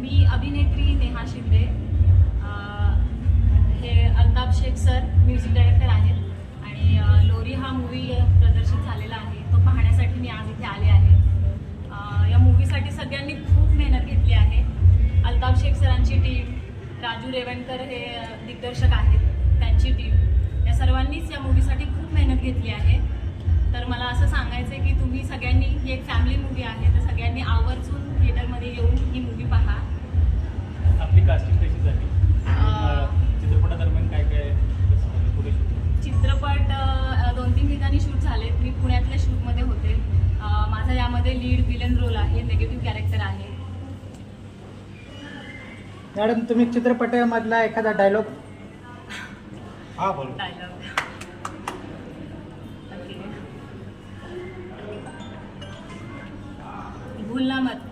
मी अभिनेत्री नेहा शिंदे. हे Altaf Shaikh sir music director आहेत आणि लोरी हा मूवी प्रदर्शित झालेला आहे. तो पाहण्यासाठी मी आज इथे आले आहे. या मूवीसाठी सगळ्यांनी खूप मेहनत घेतली आहे. अल्ताफ शेख सरांची टीम, राजू रेवणकर हे दिग्दर्शक आहेत, त्यांची टीम, या सर्वांनीच या मूवीसाठी खूप मेहनत घेतली आहे. तर मला असं सांगायचं आहे की तुम्ही सगळ्यांनी, ही एक फॅमिली मूवी आहे, तर सगळ्यांनी आवर्जून थिएटरमध्ये येऊन ही मूवी पहा. आपली कास्टिंग कशी झाली? चित्रपटादरम्यान काय काय पुढे चित्रपट 2-3 ठिकाणी शूट झालेत. मी पुण्यातल्या शूटमध्ये होते. माझा यामध्ये लीड विलन रोल आहे, निगेटिव्ह कॅरेक्टर आहे. मॅडम, तुम्ही चित्रपटामधला एखादा डायलॉग? बोल. डायलॉग भूलना मत,